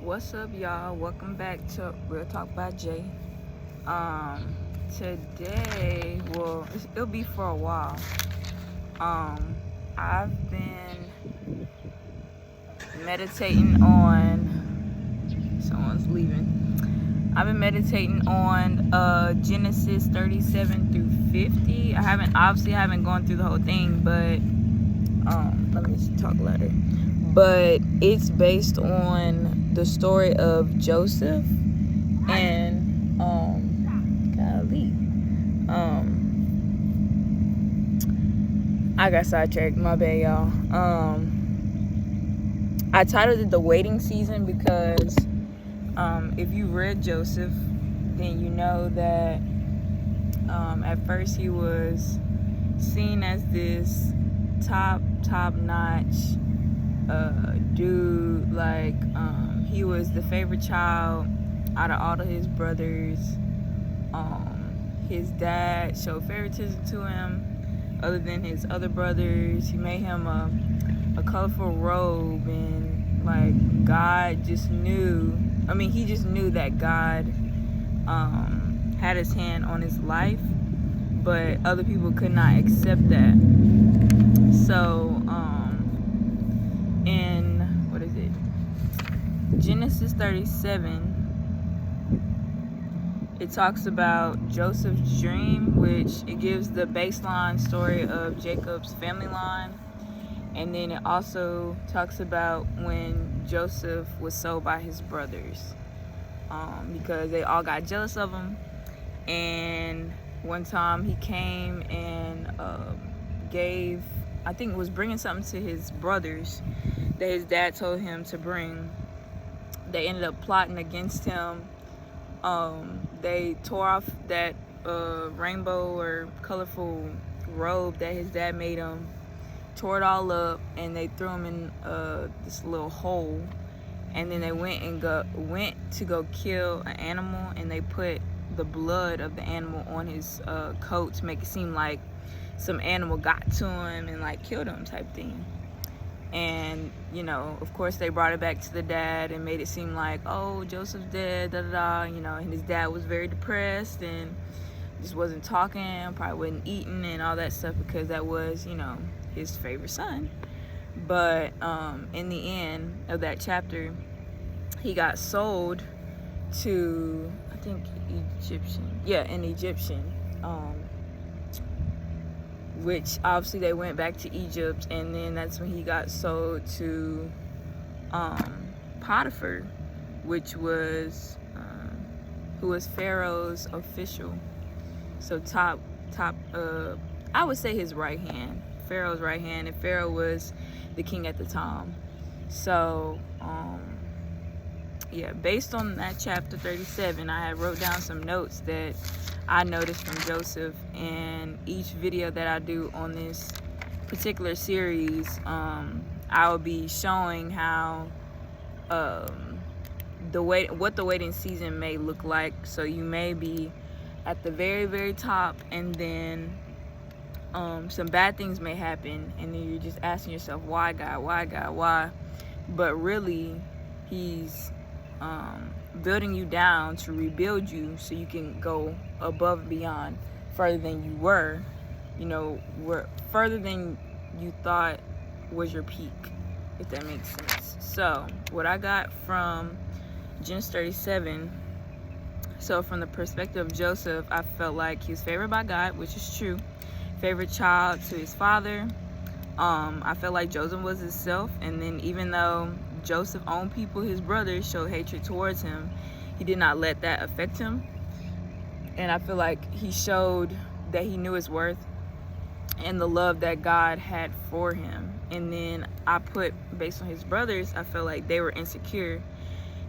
What's up, y'all? Welcome back to Real Talk by Jay. Today, it'll be for a while. I've been meditating on. Someone's leaving. I've been meditating on Genesis 37 through 50. I haven't gone through the whole thing, but let me talk louder. But it's based on the story of Joseph and I got sidetracked, my bad, y'all. I titled it The Waiting Season because if you read Joseph, then you know that at first he was seen as this top-notch dude. Like he was the favorite child out of all of his brothers. His dad showed favoritism to him other than his other brothers. He made him a colorful robe, and like God just knew, he just knew that God had his hand on his life, but other people could not accept that. So in Genesis 37, it talks about Joseph's dream, which it gives the baseline story of Jacob's family line. And then it also talks about when Joseph was sold by his brothers, because they all got jealous of him. And one time he came and was bringing something to his brothers that his dad told him to bring. They ended up plotting against him. They tore off that rainbow or colorful robe that his dad made him, tore it all up, and they threw him in this little hole. And then they went to go kill an animal, and they put the blood of the animal on his coat to make it seem like some animal got to him and like killed him type thing. And of course they brought it back to the dad and made it seem like, oh, Joseph's dead, and his dad was very depressed and just wasn't talking, probably wasn't eating and all that stuff, because that was his favorite son. But in the end of that chapter, he got sold to, I think, an Egyptian, which obviously they went back to Egypt, and then that's when he got sold to Potiphar, which was who was Pharaoh's official. So I would say his right hand, Pharaoh's right hand, and Pharaoh was the king at the time. So based on that chapter 37, I had wrote down some notes that I noticed from Joseph, and each video that I do on this particular series, I will be showing how what the waiting season may look like. So you may be at the very, very top, and then some bad things may happen, and then you're just asking yourself, why God, why God, why? But really, he's building you down to rebuild you so you can go above and beyond, further than you were, further than you thought was your peak, if that makes sense. So what I got from Genesis 37, so from the perspective of Joseph, I felt like he was favored by God, which is true, favorite child to his father. I felt like Joseph was himself, and then even though Joseph owned people, his brothers showed hatred towards him, he did not let that affect him. And I feel like he showed that he knew his worth and the love that God had for him. And then I put, based on his brothers, I feel like they were insecure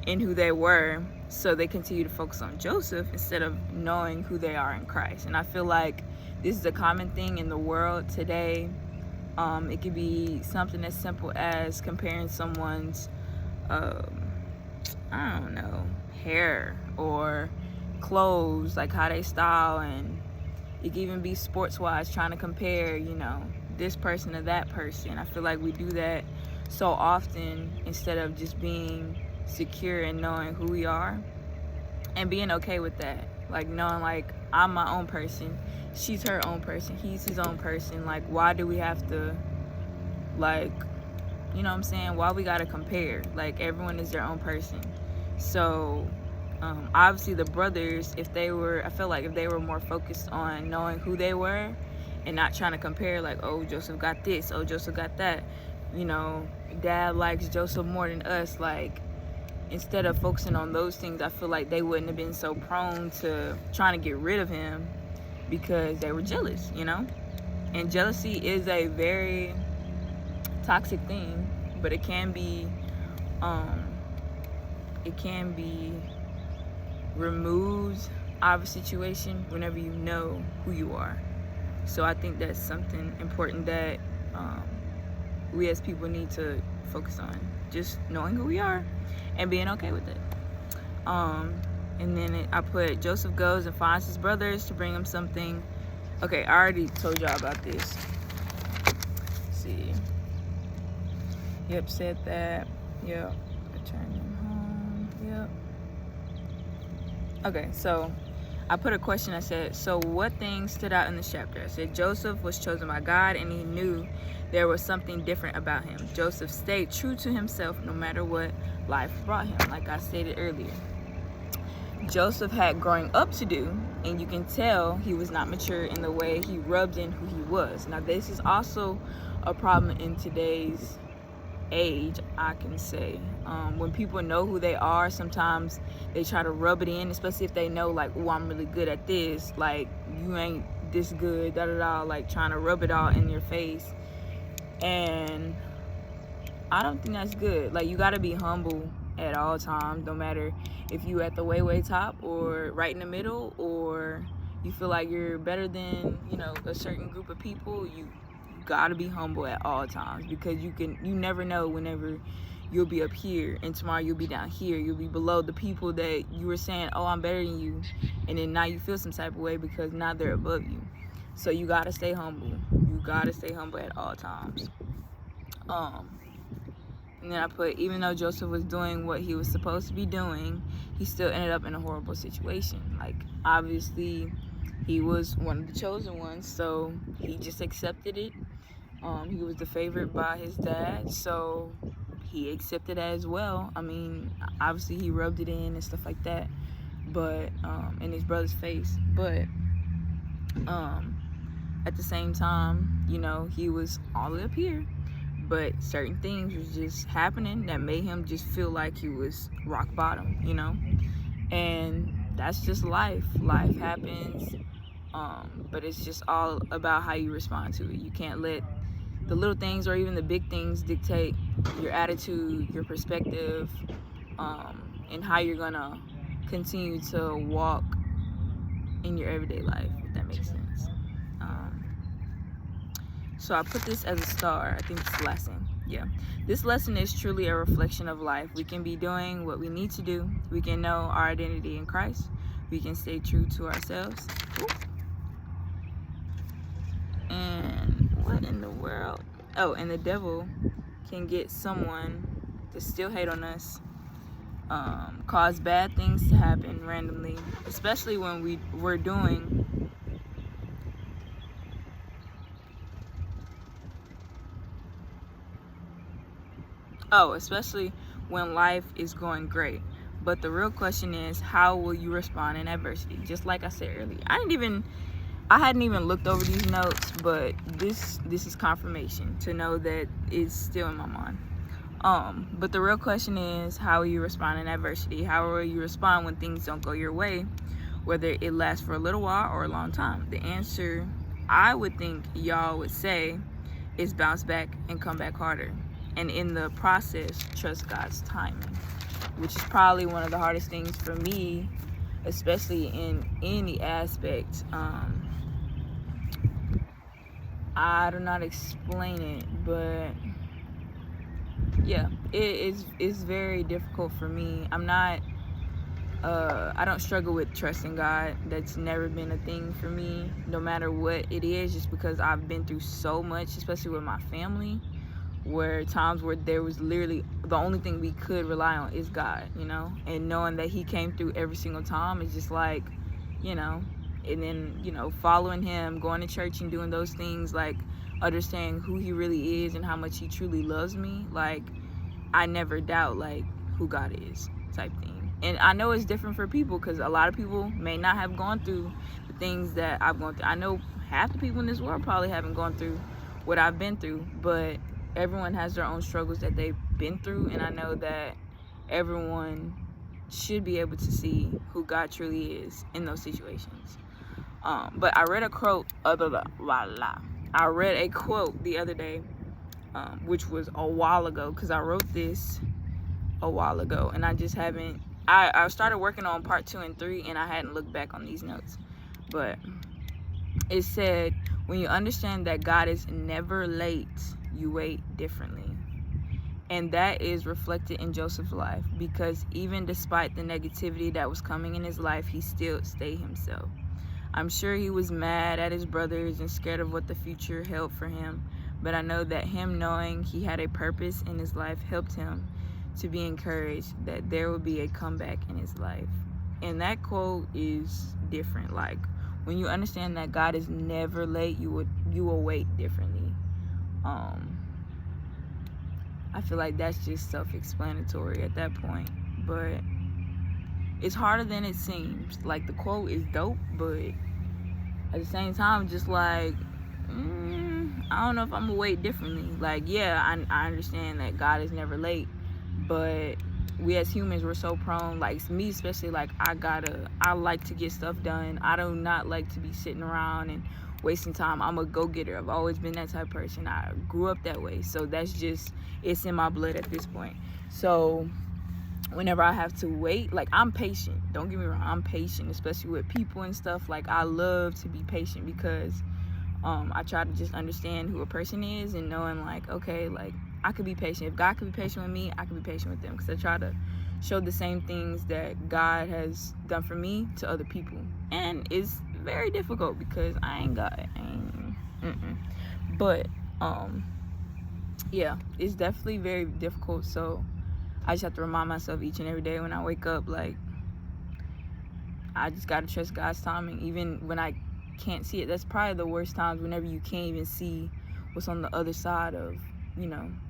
in who they were, so they continue to focus on Joseph instead of knowing who they are in Christ. And I feel like this is a common thing in the world today. It could be something as simple as comparing someone's hair or clothes, like how they style, and it can even be sports wise, trying to compare this person to that person. I feel like we do that so often instead of just being secure in knowing who we are and being okay with that. Like knowing like I'm my own person, she's her own person, he's his own person. Like why do we have to, like, you know what I'm saying? Why we gotta compare? Like everyone is their own person. So obviously the brothers, I feel like if they were more focused on knowing who they were and not trying to compare, like, oh, Joseph got this, oh, Joseph got that, you know, dad likes Joseph more than us. Like instead of focusing on those things, I feel like they wouldn't have been so prone to trying to get rid of him because they were jealous, you know? And jealousy is a very toxic thing, but it can be removed out of a situation whenever you know who you are. So I think that's something important that we as people need to focus on, just knowing who we are and being okay with it. And then I put Joseph goes and finds his brothers to bring him something. Okay, I already told y'all about this. Let's see. Yep, said that. Yep, return them home. Yep. Okay, so I put a question. I said, so what things stood out in this chapter? I said Joseph was chosen by God and he knew there was something different about him. Joseph stayed true to himself no matter what life brought him, like I stated earlier. Joseph had growing up to do, and you can tell he was not mature in the way he rubbed in who he was. Now this is also a problem in today's age, I can say. When people know who they are, sometimes they try to rub it in, especially if they know like, oh, I'm really good at this, like you ain't this good, da da da, like trying to rub it all in your face. And I don't think that's good. Like you got to be humble at all times, no matter if you at the way top or right in the middle, or you feel like you're better than, you know, a certain group of people. You gotta be humble at all times, because you never know whenever you'll be up here and tomorrow you'll be down here. You'll be below the people that you were saying, oh, I'm better than you, and then now you feel some type of way because now they're above you. So you gotta stay humble. You gotta stay humble at all times. And then I put, even though Joseph was doing what he was supposed to be doing, he still ended up in a horrible situation. Like obviously he was one of the chosen ones, so he just accepted it. He was the favorite by his dad, so he accepted it as well. I mean, obviously he rubbed it in and stuff like that, but in his brother's face. But at the same time, you know, he was all the way up here, but certain things was just happening that made him just feel like he was rock bottom, you know? And that's just life. Life happens, but it's just all about how you respond to it. You can't let the little things or even the big things dictate your attitude, your perspective, and how you're gonna continue to walk in your everyday life, if that makes sense. So I put this as a star. I think it's the lesson. Yeah. This lesson is truly a reflection of life. We can be doing what we need to do. We can know our identity in Christ. We can stay true to ourselves. Ooh. And what in the world? Oh, and the devil can get someone to still hate on us, cause bad things to happen randomly, especially when we're doing especially when life is going great. But the real question is, how will you respond in adversity? Just like I said earlier, I hadn't even looked over these notes, but this is confirmation to know that it's still in my mind. But the real question is, how will you respond in adversity? How will you respond when things don't go your way, whether it lasts for a little while or a long time? The answer I would think y'all would say is bounce back and come back harder. And in the process, trust God's timing, which is probably one of the hardest things for me, especially in any aspect. I do not explain it, but yeah, it's very difficult for me. I don't struggle with trusting God. That's never been a thing for me, no matter what it is, just because I've been through so much, especially with my family. where times where there was literally the only thing we could rely on is God, and knowing that he came through every single time is just like, and then, following him, going to church and doing those things, like understanding who he really is and how much he truly loves me. Like, I never doubt like who God is type thing. And I know it's different for people, because a lot of people may not have gone through the things that I've gone through. I know half the people in this world probably haven't gone through what I've been through, but everyone has their own struggles that they've been through, and I know that everyone should be able to see who God truly is in those situations. But I read a quote. I read a quote the other day, which was a while ago, because I wrote this a while ago, and I just haven't. I started working on part 2 and 3, and I hadn't looked back on these notes. But it said, "When you understand that God is never late, you wait differently." And that is reflected in Joseph's life, because even despite the negativity that was coming in his life, he still stayed himself. I'm sure he was mad at his brothers and scared of what the future held for him, but I know that him knowing he had a purpose in his life helped him to be encouraged that there will be a comeback in his life. And that quote is different. Like, when you understand that God is never late, you will wait differently. I feel like that's just self-explanatory at that point, but it's harder than it seems. Like, the quote is dope, but at the same time, just like, I don't know if I'm gonna wait differently. Like, yeah, I understand that God is never late, but we as humans, we're so prone, like me especially, like I like to get stuff done. I do not like to be sitting around and wasting time. I'm a go-getter. I've always been that type of person. I grew up that way, so that's just, it's in my blood at this point. So whenever I have to wait, like, I'm patient, don't get me wrong, I'm patient, especially with people and stuff. Like, I love to be patient, because I try to just understand who a person is, and knowing like, okay, like, I could be patient. If God could be patient with me, I could be patient with them, because I try to show the same things that God has done for me to other people. And it's very difficult, because I ain't God. But yeah, it's definitely very difficult. So I just have to remind myself each and every day when I wake up, like, I just gotta trust God's timing, even when I can't see it. That's probably the worst times, whenever you can't even see what's on the other side of,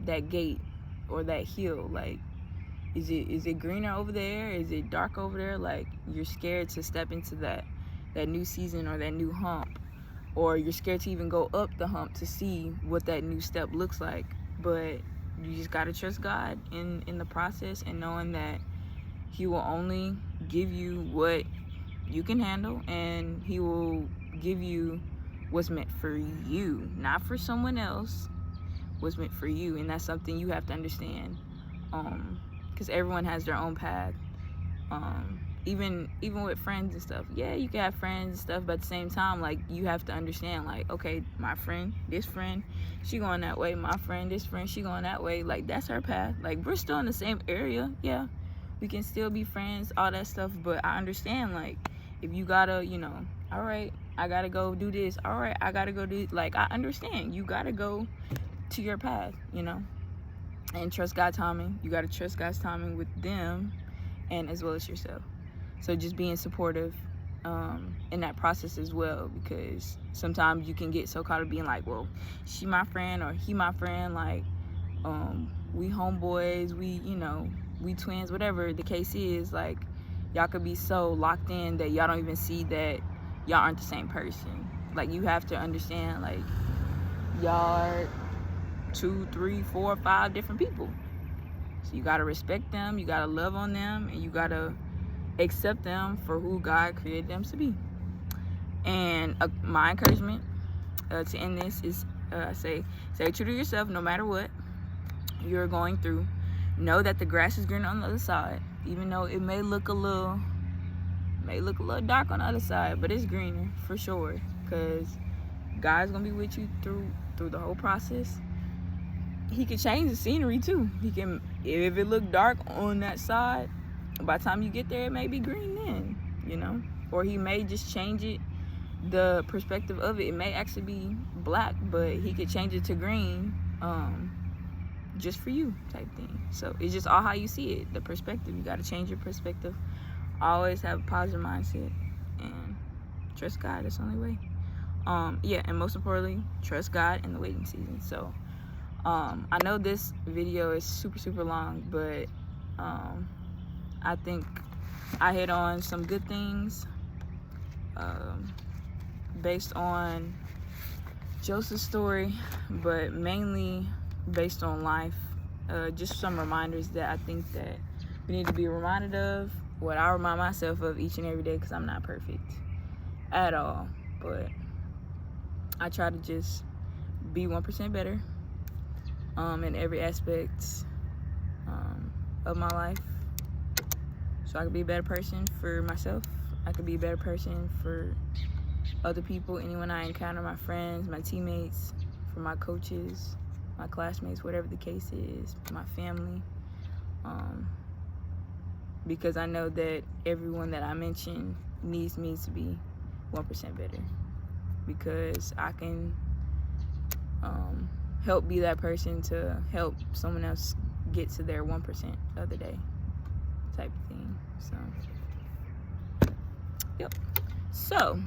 that gate or that hill. Like, is it greener over there? Is it dark over there? Like, you're scared to step into that new season or that new hump, or you're scared to even go up the hump to see what that new step looks like. But you just gotta trust God in the process, and knowing that he will only give you what you can handle, and he will give you what's meant for you, not for someone else. What's meant for you. And that's something you have to understand, because everyone has their own path. Even with friends and stuff, yeah, you can have friends and stuff, but at the same time, like, you have to understand, like, okay, my friend, this friend, she going that way. My friend, this friend, she going that way. Like, that's her path. Like, we're still in the same area. Yeah, we can still be friends, all that stuff. But I understand, like, if you gotta, all right, I gotta go do this, all right, I gotta go do, like, I understand, you gotta go to your path, and trust God's timing. You got to trust God's timing with them, and as well as yourself. So just being supportive in that process as well, because sometimes you can get so caught up being like, well, she my friend or he my friend, like, we homeboys, we twins, whatever the case is. Like, y'all could be so locked in that y'all don't even see that y'all aren't the same person. Like, you have to understand, like, y'all are 2, 3, 4, 5 different people. So you gotta respect them, you gotta love on them, and you gotta accept them for who God created them to be. And my encouragement to end this is, stay true to yourself no matter what you're going through. Know that the grass is greener on the other side, even though it may look a little dark on the other side, but it's greener for sure, because God's gonna be with you through the whole process. He can change the scenery too. He can, if it look dark on that side, by the time you get there, it may be green then, or he may just change it, the perspective of it. It may actually be black, but he could change it to green, just for you type thing. So it's just all how you see it, the perspective. You got to change your perspective. Always have a positive mindset and trust God. That's the only way. Yeah, and most importantly, trust God in the waiting season. So I know this video is super long, but I think I hit on some good things based on Joseph's story, but mainly based on life. Just some reminders that I think that we need to be reminded of, what I remind myself of each and every day, because I'm not perfect at all, but I try to just be 1% better in every aspect of my life, so I could be a better person for myself. I could be a better person for other people, anyone I encounter, my friends, my teammates, for my coaches, my classmates, whatever the case is, my family, because I know that everyone that I mention needs me to be 1% better, because I can help be that person to help someone else get to their 1% of the day type of thing. So yep. So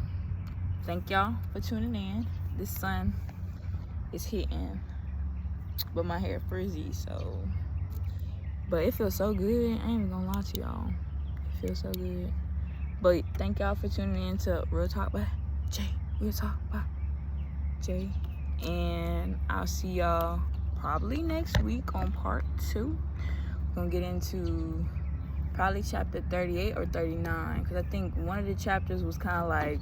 thank y'all for tuning in. This sun is hitting, but my hair frizzy, so, but it feels so good. I ain't even gonna lie to y'all, it feels so good. But thank y'all for tuning in to Real Talk by Jay. Real Talk by Jay, and I'll see y'all probably next week on part 2. We're gonna get into probably chapter 38 or 39, because I think one of the chapters was kind of like,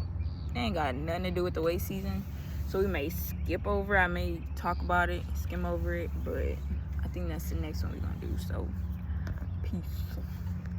it ain't got nothing to do with the wait season, so we may skip over. I may talk about it, skim over it, but I think that's the next one we're gonna do. So peace.